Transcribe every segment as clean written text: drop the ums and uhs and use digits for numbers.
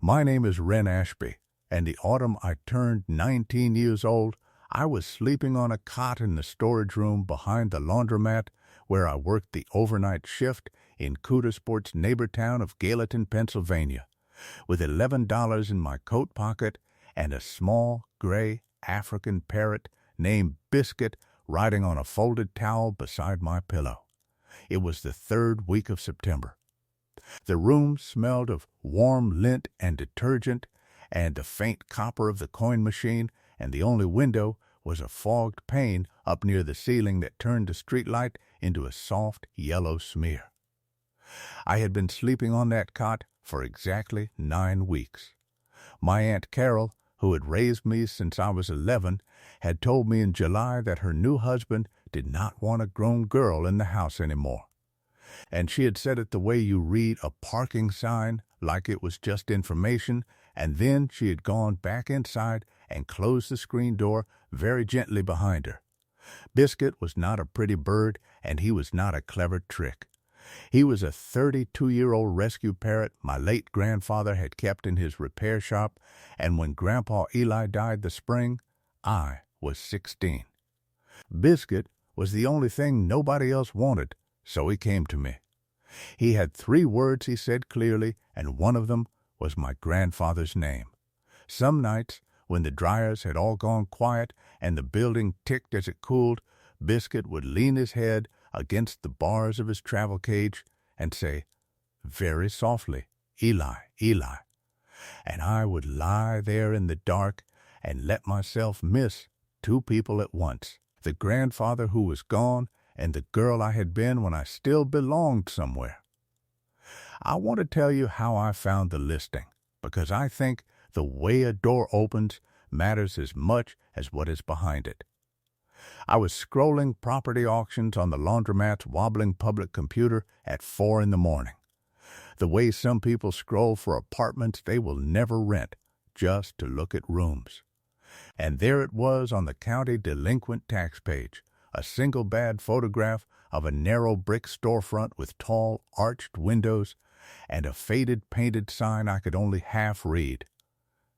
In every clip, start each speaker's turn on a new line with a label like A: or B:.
A: My name is Ren Ashby, and the autumn I turned 19 years old, I was sleeping on a cot in the storage room behind the laundromat where I worked the overnight shift in Cootersport's neighbor town of Gallatin, Pennsylvania, with $11 in my coat pocket and a small, gray African parrot named Biscuit riding on a folded towel beside my pillow. It was the third week of September. The room smelled of warm lint and detergent and the faint copper of the coin machine, and the only window was a fogged pane up near the ceiling that turned the streetlight into a soft yellow smear. I had been sleeping on that cot for exactly 9 weeks. My Aunt Carol, who had raised me since I was 11, had told me in July that her new husband did not want a grown girl in the house anymore. And she had said it the way you read a parking sign, like it was just information, and then she had gone back inside and closed the screen door very gently behind her. Biscuit was not a pretty bird, and he was not a clever trick. He was a 32-year-old rescue parrot my late grandfather had kept in his repair shop, and when Grandpa Eli died this spring, I was 16. Biscuit was the only thing nobody else wanted, so he came to me. He had 3 words he said clearly, and one of them was my grandfather's name. Some nights, when the dryers had all gone quiet and the building ticked as it cooled, Biscuit would lean his head against the bars of his travel cage and say, very softly, "Eli, Eli." And I would lie there in the dark and let myself miss 2 people at once, the grandfather who was gone and the girl I had been when I still belonged somewhere. I want to tell you how I found the listing, because I think the way a door opens matters as much as what is behind it. I was scrolling property auctions on the laundromat's wobbling public computer at 4 in the morning. The way some people scroll for apartments they will never rent, just to look at rooms. And there it was on the county delinquent tax page, a single bad photograph of a narrow brick storefront with tall, arched windows and a faded painted sign I could only half read.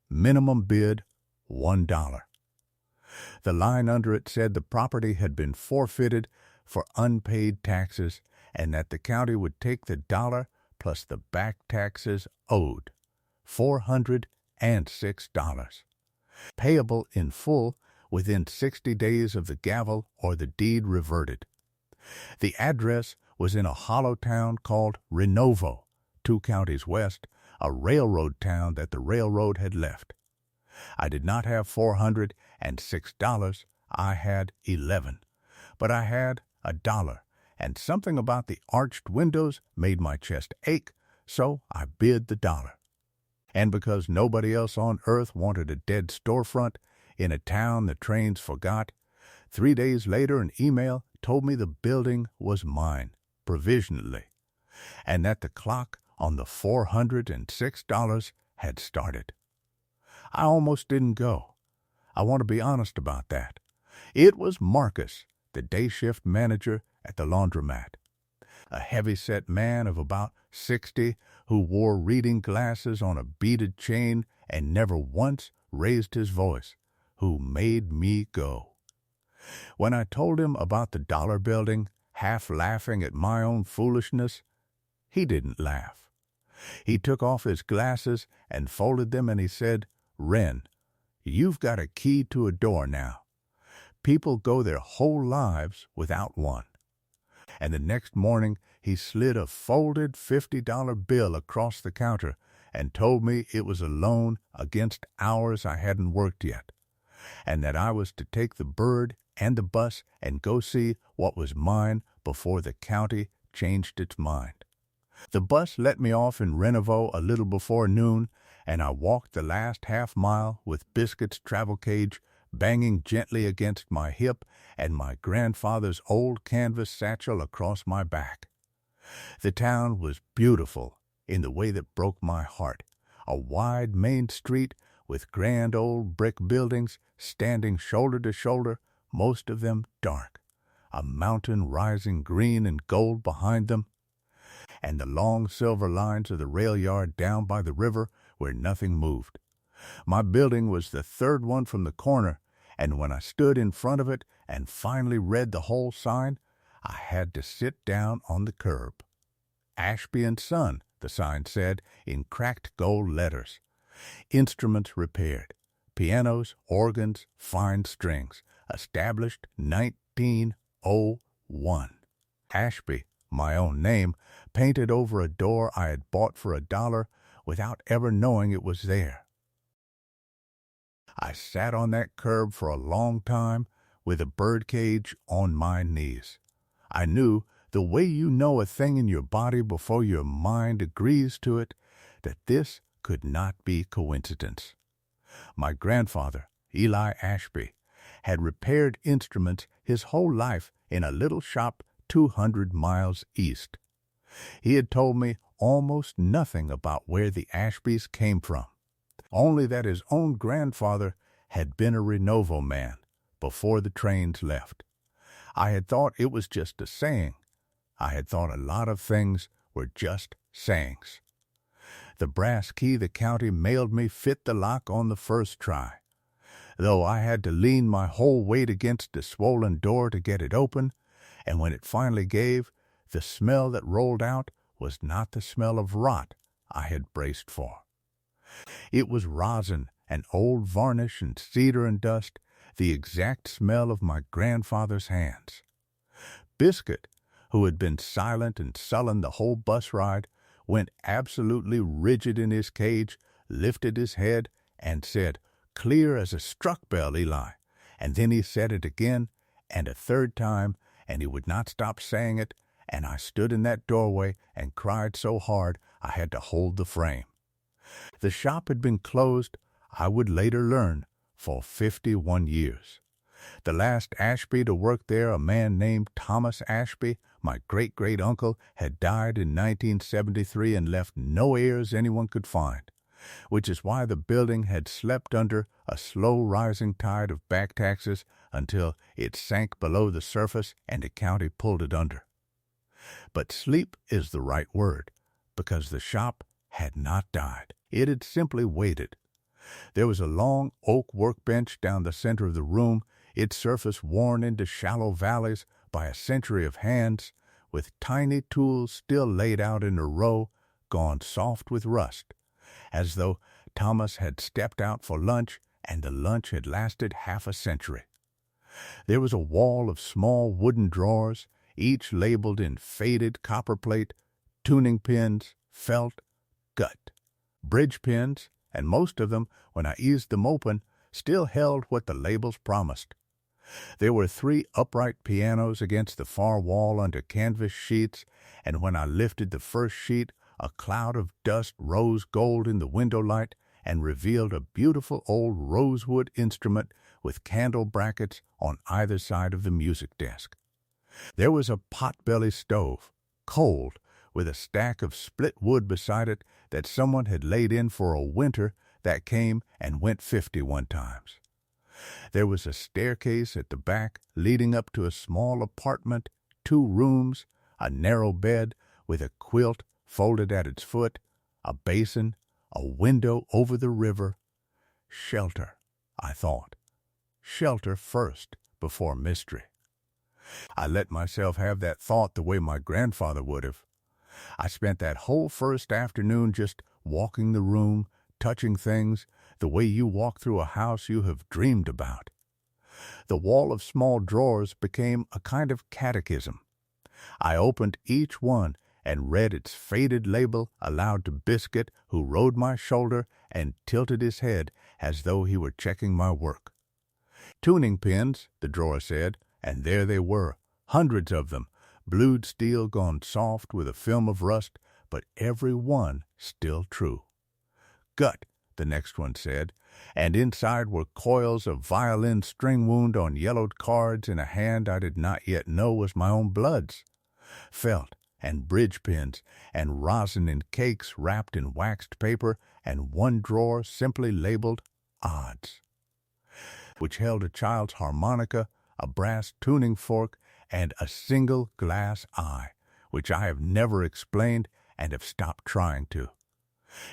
A: Minimum bid, $1. The line under it said the property had been forfeited for unpaid taxes and that the county would take the dollar plus the back taxes owed, $406, payable in full within 60 days of the gavel or the deed reverted. The address was in a hollow town called Renovo, 2 counties west, a railroad town that the railroad had left. I did not have $406, I had 11, but I had $1, and something about the arched windows made my chest ache, so I bid the dollar. And because nobody else on earth wanted a dead storefront in a town the trains forgot, 3 days later an email told me the building was mine, provisionally, and that the clock on the $406 had started. I almost didn't go. I want to be honest about that. It was Marcus, the day shift manager at the laundromat, a heavy-set man of about 60 who wore reading glasses on a beaded chain and never once raised his voice, who made me go. When I told him about the dollar building, half laughing at my own foolishness, he didn't laugh. He took off his glasses and folded them, and he said, "Ren, you've got a key to a door now. People go their whole lives without one." And the next morning he slid a folded $50 bill across the counter and told me it was a loan against hours I hadn't worked yet, and that I was to take the bird and the bus and go see what was mine before the county changed its mind. The bus let me off in Renovo a little before noon, and I walked the last half mile with Biscuit's travel cage banging gently against my hip and my grandfather's old canvas satchel across my back. The town was beautiful in the way that broke my heart, a wide main street with grand old brick buildings standing shoulder to shoulder, most of them dark, a mountain rising green and gold behind them, and the long silver lines of the rail yard down by the river where nothing moved. My building was the third one from the corner, and when I stood in front of it and finally read the whole sign, I had to sit down on the curb. Ashby and Son, the sign said in cracked gold letters. Instruments repaired. Pianos, organs, fine strings. Established 1901. Ashby, my own name, painted over a door I had bought for $1 without ever knowing it was there. I sat on that curb for a long time with a birdcage on my knees. I knew, the way you know a thing in your body before your mind agrees to it, that this could not be coincidence. My grandfather, Eli Ashby, had repaired instruments his whole life in a little shop 200 miles east. He had told me almost nothing about where the Ashbys came from, only that his own grandfather had been a Renovo man before the trains left. I had thought it was just a saying. I had thought a lot of things were just sayings. The brass key the county mailed me fit the lock on the first try, though I had to lean my whole weight against the swollen door to get it open, and when it finally gave, the smell that rolled out was not the smell of rot I had braced for. It was rosin and old varnish and cedar and dust, the exact smell of my grandfather's hands. Biscuit, who had been silent and sullen the whole bus ride, went absolutely rigid in his cage, lifted his head, and said, "Clear as a struck bell, Eli." And then he said it again, and a third time, and he would not stop saying it, and I stood in that doorway and cried so hard I had to hold the frame. The shop had been closed, I would later learn, for 51 years. The last Ashby to work there, a man named Thomas Ashby, my great-great-uncle, had died in 1973 and left no heirs anyone could find, which is why the building had slept under a slow-rising tide of back taxes until it sank below the surface and the county pulled it under. But sleep is the right word, because the shop had not died. It had simply waited. There was a long oak workbench down the center of the room, its surface worn into shallow valleys by a century of hands, with tiny tools still laid out in a row, gone soft with rust, as though Thomas had stepped out for lunch and the lunch had lasted half a century. There was a wall of small wooden drawers, each labeled in faded copperplate, tuning pins, felt, gut, bridge pins, and most of them, when I eased them open, still held what the labels promised. There were 3 upright pianos against the far wall under canvas sheets, and when I lifted the first sheet, a cloud of dust rose gold in the window light and revealed a beautiful old rosewood instrument with candle brackets on either side of the music desk. There was a pot-belly stove, cold, with a stack of split wood beside it that someone had laid in for a winter that came and went 51 times. There was a staircase at the back leading up to a small apartment, 2 rooms, a narrow bed with a quilt folded at its foot, a basin, a window over the river. Shelter, I thought. Shelter first, before mystery. I let myself have that thought the way my grandfather would have. I spent that whole first afternoon just walking the room, touching things, the way you walk through a house you have dreamed about. The wall of small drawers became a kind of catechism. I opened each one and read its faded label aloud to Biscuit, who rode my shoulder and tilted his head as though he were checking my work. Tuning pins, the drawer said, and there they were, hundreds of them, blued steel gone soft with a film of rust, but every one still true. Gut, the next one said, and inside were coils of violin string wound on yellowed cards in a hand I did not yet know was my own blood's. Felt and bridge pins and rosin in cakes wrapped in waxed paper, and one drawer simply labeled odds, which held a child's harmonica, a brass tuning fork, and a single glass eye, which I have never explained and have stopped trying to.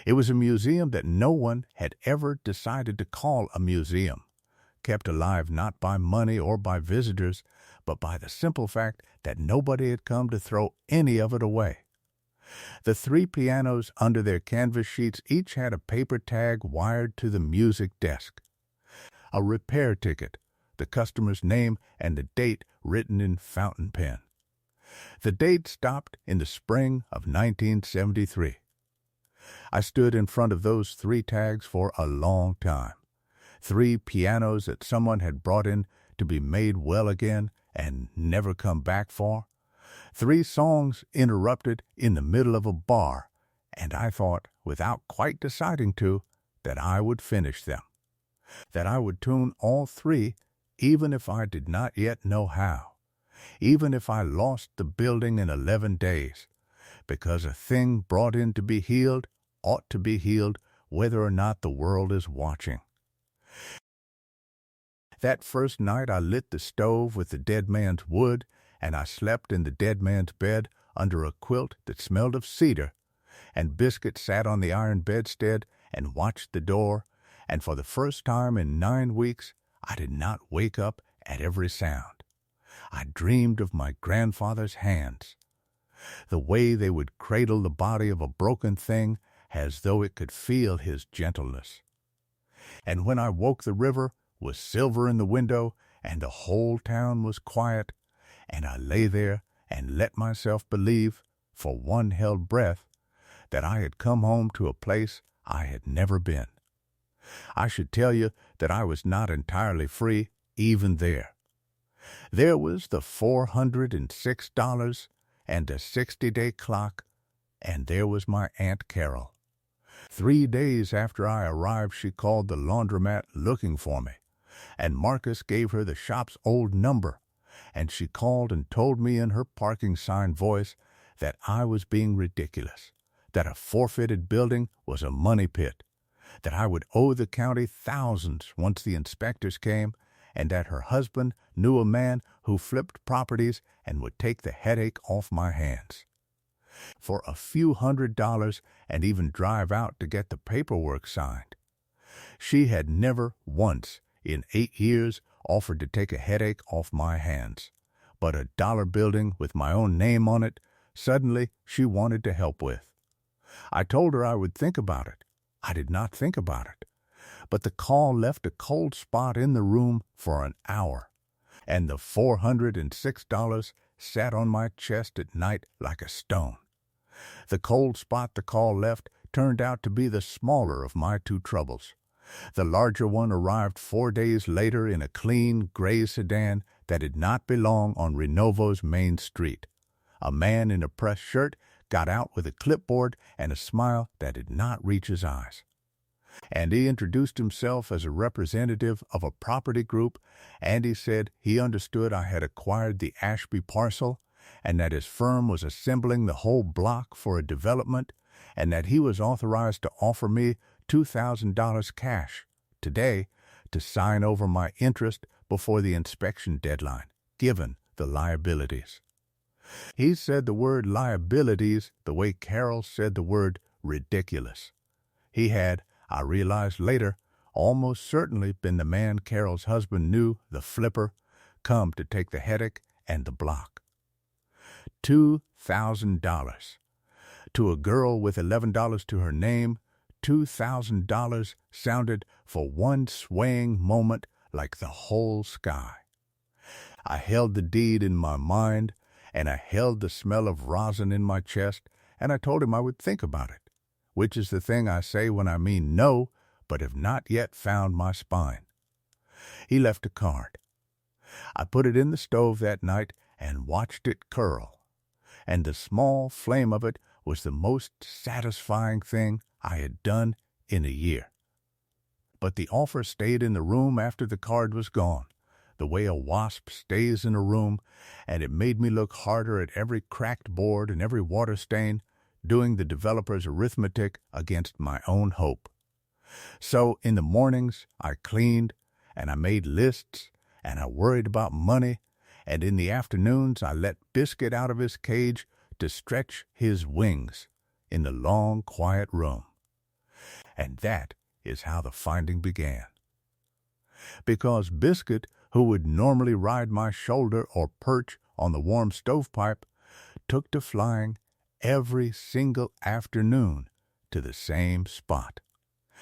A: It was a museum that no one had ever decided to call a museum, kept alive not by money or by visitors, but by the simple fact that nobody had come to throw any of it away. The three pianos under their canvas sheets each had a paper tag wired to the music desk, a repair ticket, the customer's name, and the date written in fountain pen. The date stopped in the spring of 1973. I stood in front of those three tags for a long time. Three pianos that someone had brought in to be made well again and never come back for. Three songs interrupted in the middle of a bar, and I thought, without quite deciding to, that I would finish them. That I would tune all three, even if I did not yet know how. Even if I lost the building in 11 days. Because a thing brought in to be healed ought to be healed whether or not the world is watching. That first night I lit the stove with the dead man's wood, and I slept in the dead man's bed under a quilt that smelled of cedar, and Biscuit sat on the iron bedstead and watched the door, and for the first time in 9 weeks I did not wake up at every sound. I dreamed of my grandfather's hands, the way they would cradle the body of a broken thing as though it could feel his gentleness. And when I woke the river was silver in the window, and the whole town was quiet, and I lay there and let myself believe, for one held breath, that I had come home to a place I had never been. I should tell you that I was not entirely free even there. There was the $406 and a 60-day clock, and there was my Aunt Carol. 3 days after I arrived, she called the laundromat looking for me, and Marcus gave her the shop's old number, and she called and told me in her parking sign voice that I was being ridiculous, that a forfeited building was a money pit, that I would owe the county thousands once the inspectors came, and that her husband knew a man who flipped properties and would take the headache off my hands. For a few $100 and even drive out to get the paperwork signed. She had never once in 8 years offered to take a headache off my hands, but a dollar building with my own name on it, suddenly she wanted to help with. I told her I would think about it. I did not think about it, but the call left a cold spot in the room for an hour, and the $406 sat on my chest at night like a stone. The cold spot the call left turned out to be the smaller of my two troubles. The larger one arrived 4 days later in a clean, gray sedan that did not belong on Renovo's main street. A man in a pressed shirt got out with a clipboard and a smile that did not reach his eyes. And he introduced himself as a representative of a property group, and he said he understood I had acquired the Ashby parcel, and that his firm was assembling the whole block for a development, and that he was authorized to offer me $2,000 cash today to sign over my interest before the inspection deadline, given the liabilities. He said the word liabilities the way Carol said the word ridiculous. He had, I realized later, almost certainly been the man Carol's husband knew, the flipper, come to take the headache and the block. $2,000. To a girl with $11 to her name, $2,000 sounded for one swaying moment like the whole sky. I held the deed in my mind, and I held the smell of rosin in my chest, and I told him I would think about it, which is the thing I say when I mean no, but have not yet found my spine. He left a card. I put it in the stove that night and watched it curl, and the small flame of it was the most satisfying thing I had done in a year. But the offer stayed in the room after the card was gone, the way a wasp stays in a room, and it made me look harder at every cracked board and every water stain, doing the developer's arithmetic against my own hope. So in the mornings I cleaned, and I made lists, and I worried about money, and in the afternoons I let Biscuit out of his cage to stretch his wings in the long, quiet room. And that is how the finding began. Because Biscuit, who would normally ride my shoulder or perch on the warm stovepipe, took to flying every single afternoon to the same spot.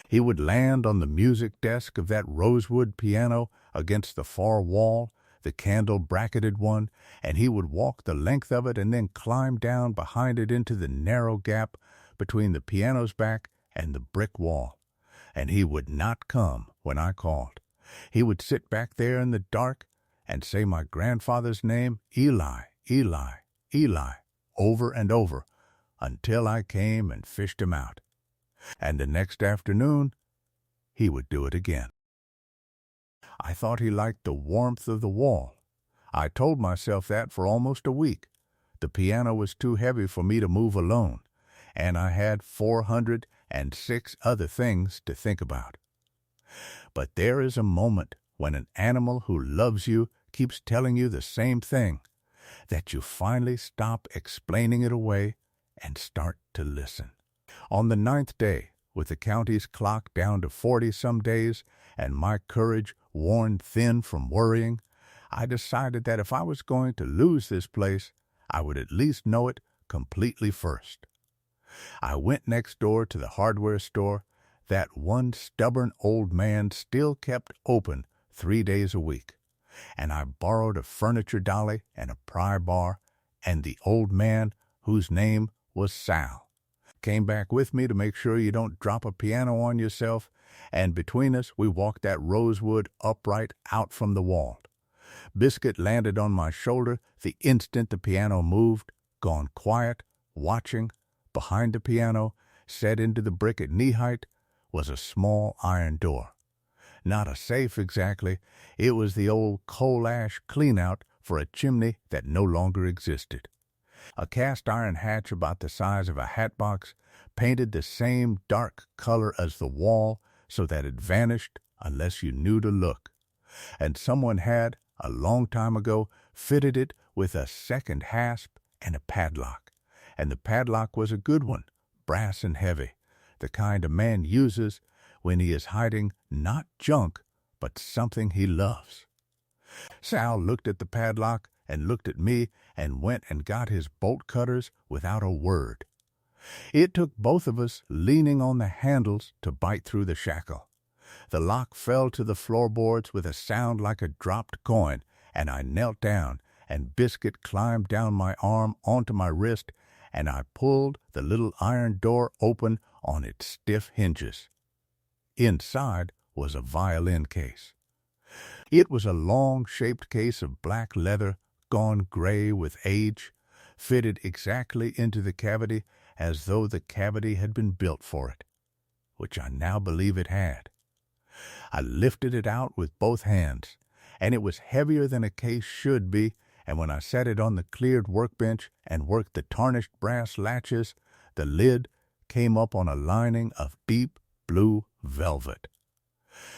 A: He would land on the music desk of that rosewood piano against the far wall, the candle-bracketed one, and he would walk the length of it and then climb down behind it into the narrow gap between the piano's back and the brick wall. And he would not come when I called. He would sit back there in the dark and say my grandfather's name, Eli, Eli, Eli, over and over, until I came and fished him out. And the next afternoon, he would do it again. I thought he liked the warmth of the wall. I told myself that for almost a week. The piano was too heavy for me to move alone, and I had 406 other things to think about. But there is a moment when an animal who loves you keeps telling you the same thing, that you finally stop explaining it away and start to listen. On the 9th day, with the county's clock down to 40 some days and my courage worn thin from worrying, I decided that if I was going to lose this place, I would at least know it completely first. I went next door to the hardware store. That one stubborn old man still kept open 3 days a week, and I borrowed a furniture dolly and a pry bar, and the old man, whose name was Sal, came back with me to make sure you don't drop a piano on yourself, and between us we walked that rosewood upright out from the wall. Biscuit landed on my shoulder the instant the piano moved, gone quiet, watching. Behind the piano, set into the brick at knee height, was a small iron door. Not a safe exactly, it was the old coal ash clean-out for a chimney that no longer existed. A cast-iron hatch about the size of a hat box, painted the same dark color as the wall so that it vanished unless you knew to look. And someone had, a long time ago, fitted it with a second hasp and a padlock. And the padlock was a good one, brass and heavy, the kind a man uses when he is hiding not junk, but something he loves. Sal looked at the padlock and looked at me and went and got his bolt cutters without a word. It took both of us leaning on the handles to bite through the shackle. The lock fell to the floorboards with a sound like a dropped coin, and I knelt down, and Biscuit climbed down my arm onto my wrist, and I pulled the little iron door open on its stiff hinges. Inside was a violin case. It was a long-shaped case of black leather, gone gray with age, fitted exactly into the cavity as though the cavity had been built for it, which I now believe it had. I lifted it out with both hands, and it was heavier than a case should be, and when I set it on the cleared workbench and worked the tarnished brass latches, the lid came up on a lining of deep blue velvet.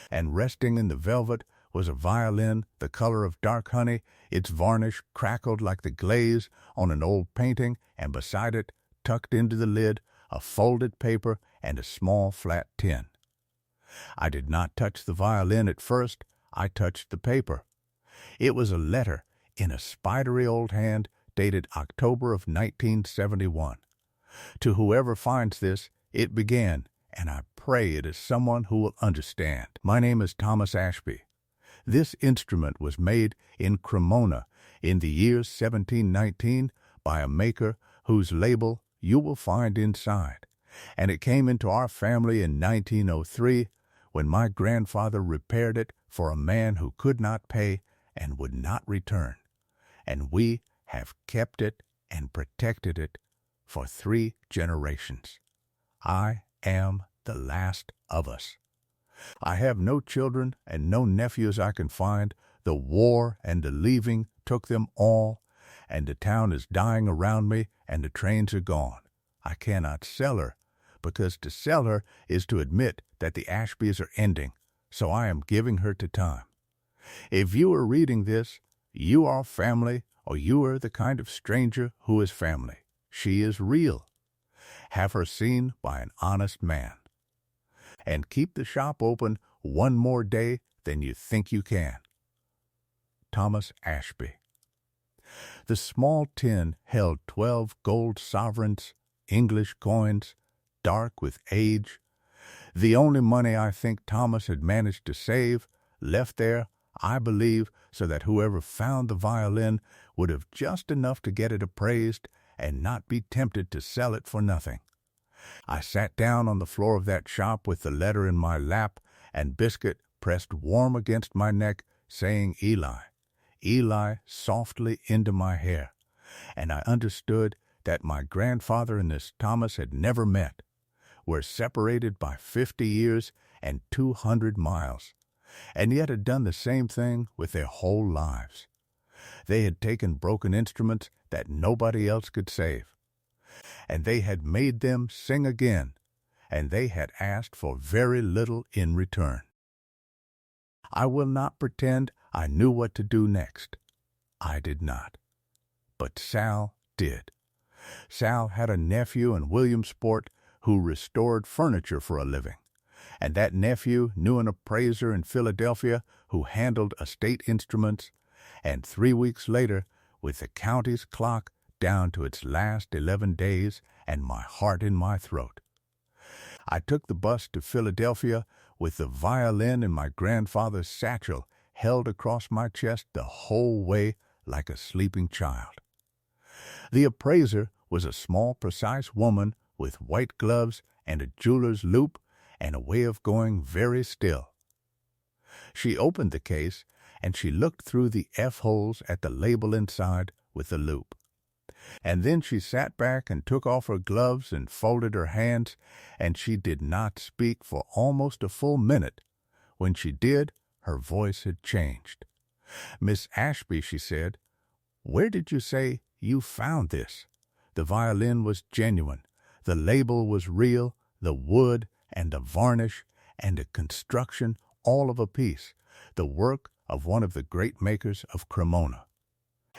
A: And resting in the velvet was a violin the color of dark honey, its varnish crackled like the glaze on an old painting, and beside it, tucked into the lid, a folded paper and a small flat tin. I did not touch the violin at first. I touched the paper. It was a letter in a spidery old hand dated October of 1971. To whoever finds this, it began, and I pray it is someone who will understand. My name is Thomas Ashby. This instrument was made in Cremona in the year 1719 by a maker whose label you will find inside, and it came into our family in 1903 when my grandfather repaired it for a man who could not pay and would not return, and we have kept it and protected it for 3 generations. I am the last of us. I have no children and no nephews I can find. The war and the leaving took them all, and the town is dying around me, and the trains are gone. I cannot sell her, because to sell her is to admit that the Ashbys are ending, so I am giving her to time. If you are reading this, you are family, or you are the kind of stranger who is family. She is real. Have her seen by an honest man. and keep the shop open one more day than you think you can. Thomas Ashby. The small tin held 12 gold sovereigns, English coins, dark with age. The only money I think Thomas had managed to save, left there, I believe, so that whoever found the violin would have just enough to get it appraised and not be tempted to sell it for nothing. I sat down on the floor of that shop with the letter in my lap and biscuit pressed warm against my neck, saying Eli, Eli softly into my hair, and I understood that my grandfather and this Thomas had never met, were separated by 50 years and 200 miles, and yet had done the same thing with their whole lives. They had taken broken instruments that nobody else could save, and they had made them sing again, and they had asked for very little in return. I will not pretend I knew what to do next. I did not. But Sal did. Sal had a nephew in Williamsport who restored furniture for a living, and that nephew knew an appraiser in Philadelphia who handled estate instruments, and 3 weeks later, with the county's clock down to its last 11 days and my heart in my throat, I took the bus to Philadelphia with the violin in my grandfather's satchel held across my chest the whole way like a sleeping child. The appraiser was a small, precise woman with white gloves and a jeweler's loop and a way of going very still. She opened the case, and she looked through the F-holes at the label inside with the loop. And then she sat back and took off her gloves and folded her hands, and she did not speak for almost a full minute. When she did, her voice had changed. Miss Ashby, she said, where did you say you found this? The violin was genuine. The label was real, the wood and the varnish and the construction all of a piece, the work of one of the great makers of Cremona.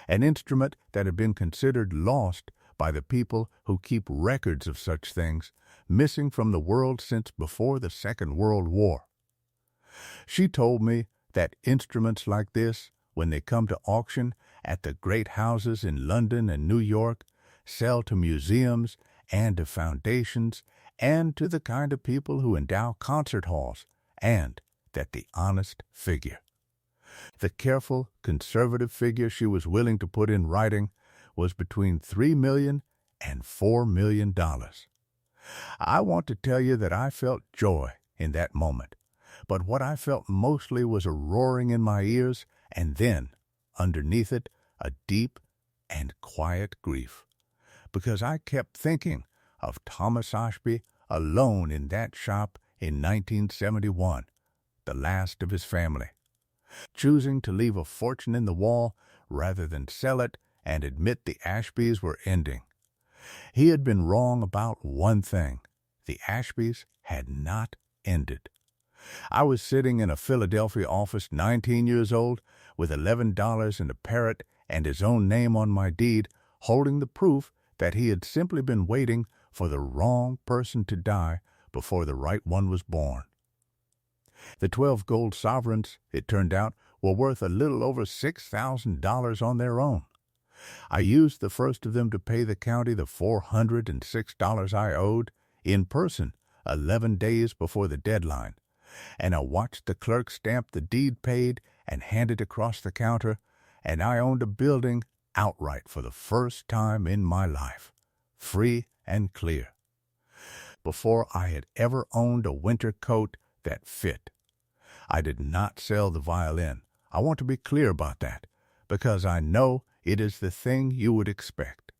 A: An instrument that had been considered lost by the people who keep records of such things, missing from the world since before the Second World War. She told me that instruments like this, when they come to auction at the great houses in London and New York, sell to museums and to foundations and to the kind of people who endow concert halls, and that the honest figure, the careful, conservative figure she was willing to put in writing, was between $3 million and $4 million. I want to tell you that I felt joy in that moment, but what I felt mostly was a roaring in my ears, and then, underneath it, a deep and quiet grief, because I kept thinking of Thomas Ashby alone in that shop in 1971, the last of his family, choosing to leave a fortune in the wall rather than sell it and admit the Ashbys were ending. He had been wrong about one thing. The Ashbys had not ended. I was sitting in a Philadelphia office, 19 years old, with $11 in a Parrot and his own name on my deed, holding the proof that he had simply been waiting for the wrong person to die before the right one was born. The 12 gold sovereigns, it turned out, were worth a little over $6,000 on their own. I used the first of them to pay the county the $406 I owed, in person, 11 days before the deadline, and I watched the clerk stamp the deed paid and hand it across the counter, and I owned a building outright for the first time in my life, free and clear, before I had ever owned a winter coat that fit. I did not sell the violin. I want to be clear about that, because I know it is the thing you would expect.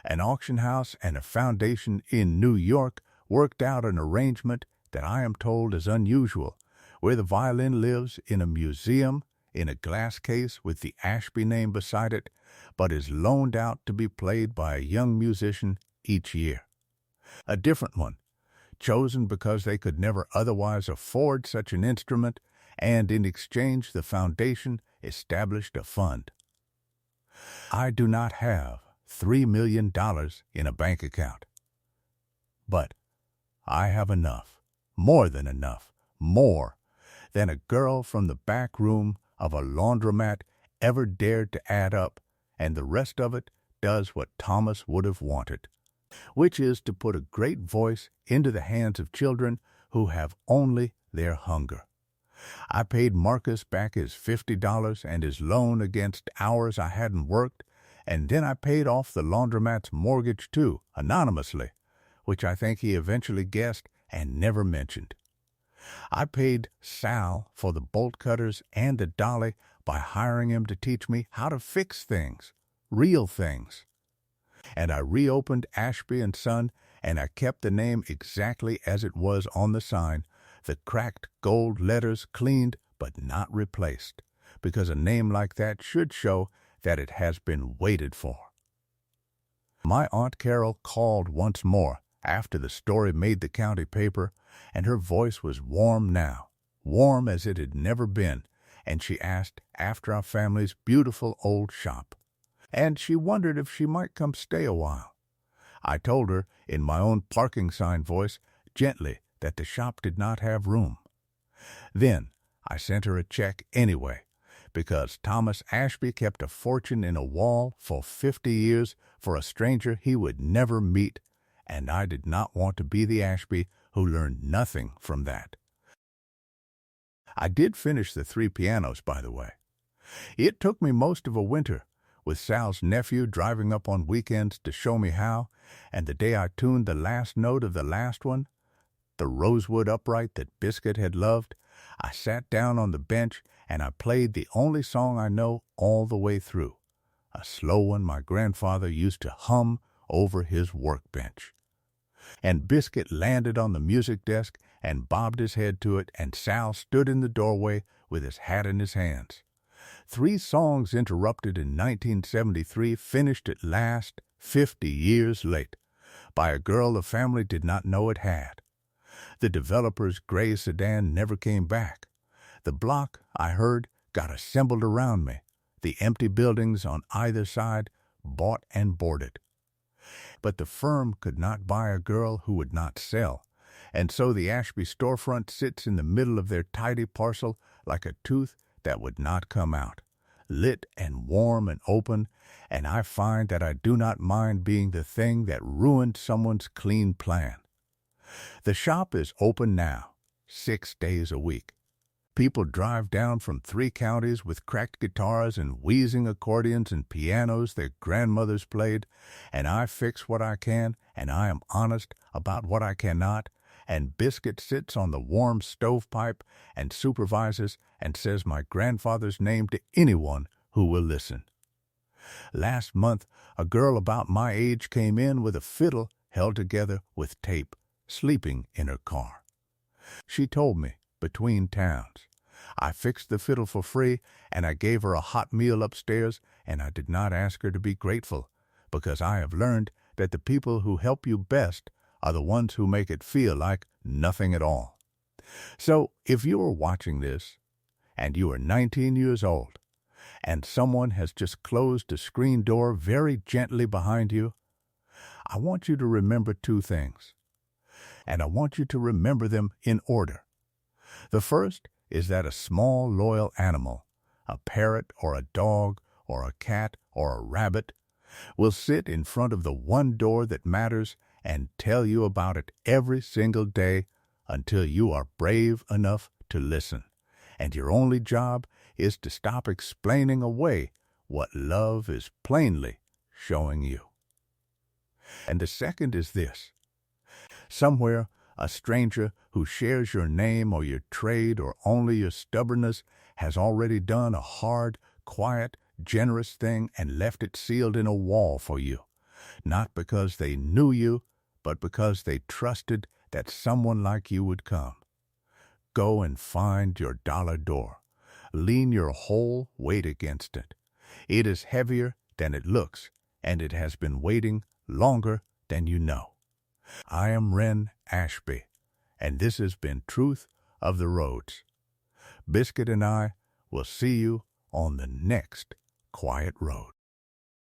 A: An auction house and a foundation in New York worked out an arrangement that I am told is unusual, where the violin lives in a museum in a glass case with the Ashby name beside it, but is loaned out to be played by a young musician each year. A different one, chosen because they could never otherwise afford such an instrument, and in exchange the foundation established a fund. I do not have $3 million in a bank account, but I have enough more than enough, more than a girl from the back room of a laundromat ever dared to add up, and the rest of it does what Thomas would have wanted, which is to put a great voice into the hands of children who have only their hunger. I paid Marcus back his $50 and his loan against hours I hadn't worked, and then I paid off the laundromat's mortgage too, anonymously, which I think he eventually guessed and never mentioned. I paid Sal for the bolt cutters and the dolly by hiring him to teach me how to fix things, real things. And I reopened Ashby and Son, and I kept the name exactly as it was on the sign, the cracked gold letters cleaned but not replaced, because a name like that should show that it has been waited for. My Aunt Carol called once more after the story made the county paper, and her voice was warm now, warm as it had never been, and she asked after our family's beautiful old shop. And she wondered if she might come stay a while. I told her, in my own parking sign voice, gently, that the shop did not have room. Then I sent her a check anyway, because Thomas Ashby kept a fortune in a wall for 50 years for a stranger he would never meet, and I did not want to be the Ashby who learned nothing from that. I did finish the 3 pianos, by the way. It took me most of a winter, with Sal's nephew driving up on weekends to show me how, and the day I tuned the last note of the last one, the rosewood upright that Biscuit had loved, I sat down on the bench and I played the only song I know all the way through, a slow one my grandfather used to hum over his workbench. And Biscuit landed on the music desk and bobbed his head to it, and Sal stood in the doorway with his hat in his hands. 3 songs interrupted in 1973 finished at last, 50 years late, by a girl the family did not know it had. The developer's gray sedan never came back. The block, I heard, got assembled around me. The empty buildings on either side bought and boarded. But the firm could not buy a girl who would not sell, and so the Ashby storefront sits in the middle of their tidy parcel like a tooth that would not come out, lit and warm and open, and I find that I do not mind being the thing that ruined someone's clean plan. The shop is open now, 6 days a week. People drive down from 3 counties with cracked guitars and wheezing accordions and pianos their grandmothers played, and I fix what I can, and I am honest about what I cannot, and Biscuit sits on the warm stovepipe and supervises and says my grandfather's name to anyone who will listen. Last month, a girl about my age came in with a fiddle held together with tape, sleeping in her car. She told me, between towns. I fixed the fiddle for free, and I gave her a hot meal upstairs, and I did not ask her to be grateful, because I have learned that the people who help you best are the ones who make it feel like nothing at all. So, if you are watching this, and you are 19 years old, and someone has just closed the screen door very gently behind you, I want you to remember 2 things, and I want you to remember them in order. The first is that a small, loyal animal, a parrot or a dog or a cat or a rabbit, will sit in front of the one door that matters and tell you about it every single day until you are brave enough to listen. And your only job is to stop explaining away what love is plainly showing you. And the second is this. Somewhere, a stranger who shares your name or your trade or only your stubbornness has already done a hard, quiet, generous thing and left it sealed in a wall for you, not because they knew you, but because they trusted that someone like you would come. Go and find your dollar door. Lean your whole weight against it. It is heavier than it looks, and it has been waiting longer than you know. I am Ren Ashby, and this has been Truth of the Roads. Biscuit and I will see you on the next quiet road.